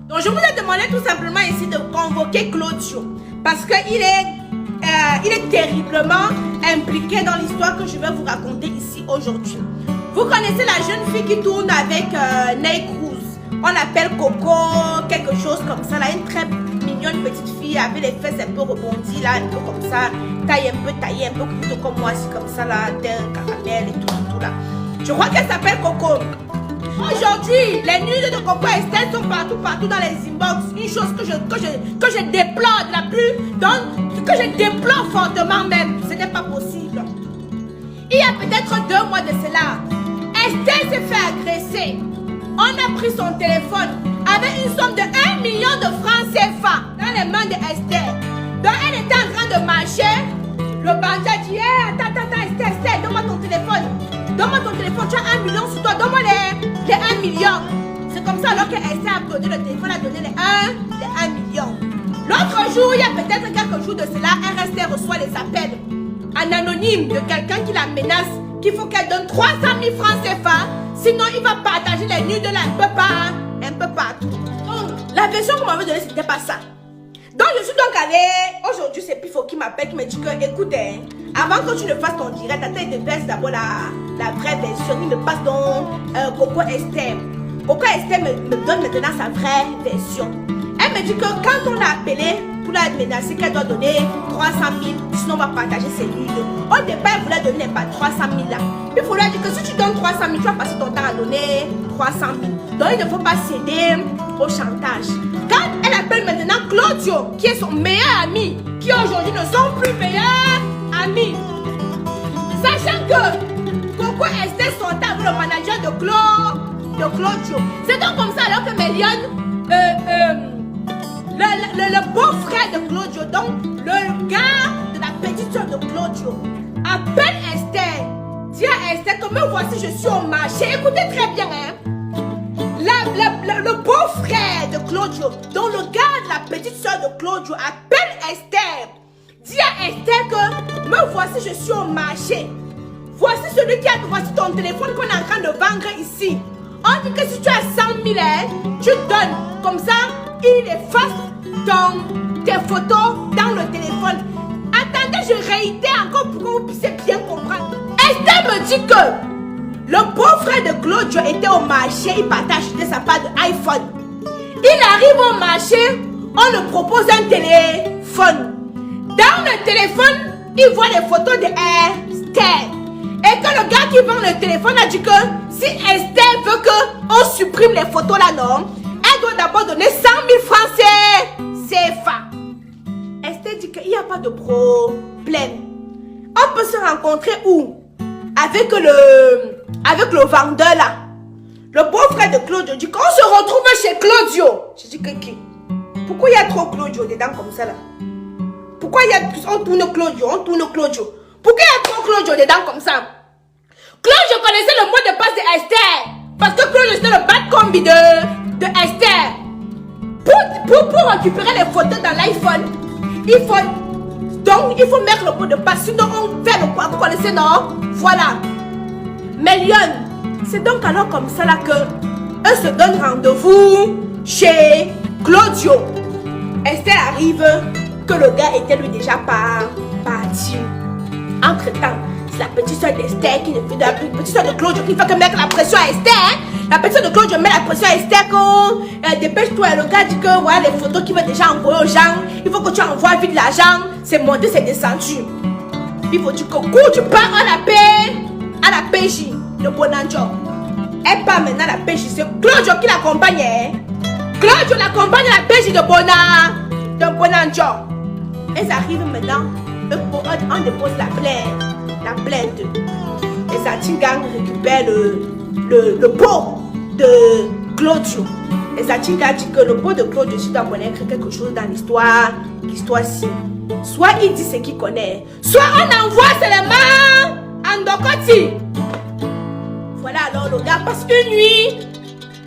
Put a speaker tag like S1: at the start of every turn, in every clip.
S1: Donc je vous ai demandé tout simplement ici de convoquer Claudio parce qu'il est terriblement impliqué dans l'histoire que je vais vous raconter ici aujourd'hui. Vous connaissez la jeune fille qui tourne avec Ney Cruz. On l'appelle Coco, quelque chose comme ça. Là, une très mignonne petite fille avec les fesses un peu rebondies, là, un peu comme ça. Taille un peu taillée, un peu plutôt comme moi, c'est comme ça, là, teint, caramel et tout là. Je crois qu'elle s'appelle Coco. Aujourd'hui, les nudes de Coco Estelle sont partout dans les inbox. Une chose que je déplore de la plus, que je déplore fortement même. Ce n'est pas possible. Il y a peut-être 2 mois de cela, Estelle s'est fait agresser. On a pris son téléphone avec une somme de 1 million de francs CFA dans les mains de Estelle. Donc elle était en train de marcher. Le bandit a dit, hey, attends, Estelle, donne-moi ton téléphone. Donne-moi ton téléphone, tu as 1 million sur toi, donne-moi les 1 million. C'est comme ça alors que Estelle a donné le téléphone, a donné les 1 million. L'autre jour, il y a peut-être quelques jours de cela, Estelle reçoit les appels en anonyme de quelqu'un qui la menace, qu'il faut qu'elle donne 300 000 francs CFA, sinon il va partager les nudes là un peu partout. Donc, la version qu'on m'avait donnée, c'était pas ça. Donc, je suis donc allée, aujourd'hui c'est Pifo qui m'appelle, qui me dit que, écoute, avant que tu ne fasses ton direct, attends, il te verse d'abord la vraie version, il me passe donc Coco Estelle. Coco Estelle me donne maintenant sa vraie version. Elle me dit que quand on l'a appelée pour la menacer, qu'elle doit donner 300 000, sinon on va partager ses nudes. Au départ, elle voulait donner pas 300 000 là. Puis il faut lui dire que si tu donnes 300 000, tu vas passer ton temps à donner 300 000. Donc il ne faut pas céder au chantage. Quand elle appelle maintenant Claudio, qui est son meilleur ami, qui aujourd'hui ne sont plus meilleurs amis, sachant que Coco Estelle sont avec le manager de Claudio. C'est donc comme ça alors que Méliane, le beau-frère de Claudio, donc le gars de la petite soeur de Claudio, appelle Estelle. Dis à Estelle que me voici, je suis au marché. Écoutez très bien, hein. Le beau-frère de Claudio, donc le gars de la petite soeur de Claudio, appelle Estelle. Dis à Estelle que me voici, je suis au marché. Voici celui qui a, voici ton téléphone qu'on est en train de vendre ici. On dit que si tu as 100 000, tu donnes. Comme ça, il efface tes photos dans le téléphone. Attendez, je réitère encore pour que vous puissiez bien comprendre. Estelle me dit que le beau-frère de Claudio était au marché, il partait acheter sa part de iPhone. Il arrive au marché, on lui propose un téléphone. Dans le téléphone, il voit les photos de Estelle. Et que le gars qui vend le téléphone a dit que si Estelle veut qu'on supprime les photos là, non, elle doit d'abord donner 100 000 francs CFA. Estelle dit qu'il n'y a pas de problème. On peut se rencontrer où? Avec le vendeur là. Le beau-frère de Claudio dit qu'on se retrouve chez Claudio. Je dis que qui? Pourquoi il y a trop Claudio dedans comme ça là? Pourquoi on tourne Claudio? Pourquoi il y a trop Claudio dedans comme ça? Claudio connaissait le mot de passe de Esther. Parce que Claudio c'était le bad combi de Esther. Pour récupérer les photos dans l'iPhone, il faut mettre le mot de passe. Sinon on fait le quoi? Vous connaissez, non? Voilà. Mais Lyon, c'est donc alors comme ça là que eux se donnent rendez-vous chez Claudio. Esther arrive que le gars était lui déjà parti. Entre temps, c'est la petite soeur d'Esther qui fait de la petite soeur de Claudio qui fait que mettre la pression à Esther. Hein? La petite soeur de Claudio met la pression à Esther que dépêche-toi. Le gars dit que voilà les photos qu'il veut déjà envoyer aux gens. Il faut que tu envoies vite l'argent. C'est monté, c'est descendu. Il faut dire que quand tu pars à la PJ de Bonanjo. Elle part maintenant à la PJ. C'est Claudio qui l'accompagne. Hein? Claudio l'accompagne à la PJ de Bonanjo. Elles arrivent maintenant. On dépose la plainte. Les Atingang récupèrent le pot de Claudio. Les Atingang disent que le pot de Claudio, si tu dois connaître quelque chose dans l'histoire-ci, soit il dit ce qu'il connaît, soit on envoie seulement Andokoti. Voilà, alors le gars passe une nuit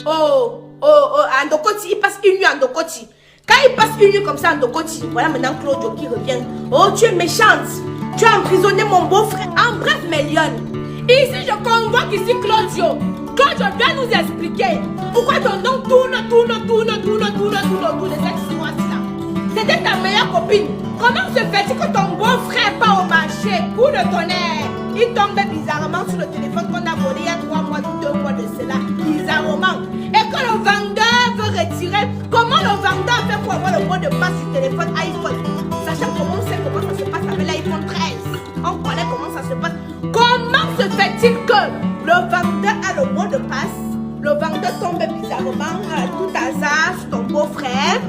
S1: Andokoti. Il passe une nuit à Andokoti. Quand il passe une nuit comme ça en Dokoti, voilà maintenant Claudio qui revient. Oh, tu es méchante. Tu as emprisonné mon beau-frère. En bref, Méliane. Ici, je convoque ici Claudio. Claudio, viens nous expliquer pourquoi ton nom tourne copine. Comment se fait-il que ton beau-frère part au marché pour le tonnerre? Il tombe bizarrement sur le téléphone qu'on a volé il y a 3 mois ou 2 mois de cela. Bizarrement. Et que le vendeur veut retirer, comment le vendeur fait pour avoir le mot de passe du téléphone iPhone? Sachant comment on sait comment ça se passe avec l'iPhone 13. On connaît comment ça se passe. Comment se fait-il que le vendeur a le mot de passe? Le vendeur tombe bizarrement à tout hasard sur ton beau-frère.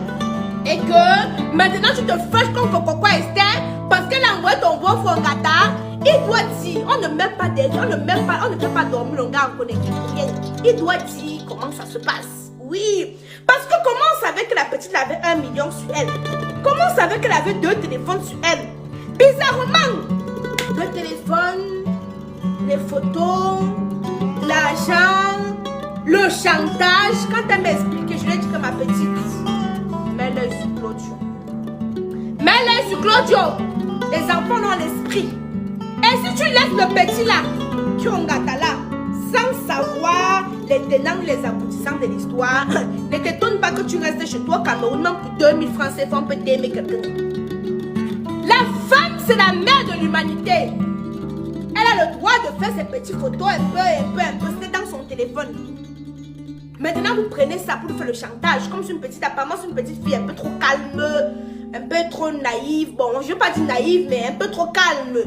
S1: Et que maintenant tu te fâches contre pourquoi Esther parce qu'elle a envoyé ton beau-frère au Qatar. Il doit dire, on ne met pas des gens, on ne fait pas dormir le gars en connecté. Il doit dire comment ça se passe. Oui, parce que comment on savait que la petite avait 1 million sur elle? Comment on savait qu'elle avait 2 téléphones sur elle? Bizarrement, 2 téléphones, les photos, l'argent, le chantage. Quand elle m'a expliqué, je lui ai dit que ma petite, mets l'œil sur Claudio. Mets l'œil sur Claudio. Les enfants ont l'esprit. Et si tu laisses le petit là, tu engata là, sans savoir les tenants, les aboutissants de l'histoire, ne t'étonne pas que tu restes chez toi au Cameroun, même pour 2000 francs CFA, on peut t'aimer quelqu'un. La femme, c'est la mère de l'humanité. Elle a le droit de faire ses petites photos un peu, c'est dans son téléphone. Maintenant, vous prenez ça pour faire le chantage, comme c'est une petite apparence, une petite fille un peu trop calme, un peu trop naïve. Bon, je ne veux pas dire naïve, mais un peu trop calme.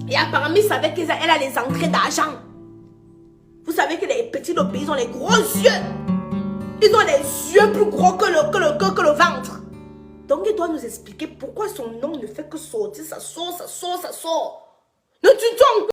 S1: Et apparemment, il savait qu'elle a les entrées d'argent. Vous savez que les petits de pays ont les gros yeux. Ils ont les yeux plus gros que le ventre. Donc, il doit nous expliquer pourquoi son nom ne fait que sortir. Ça sort. Ne tu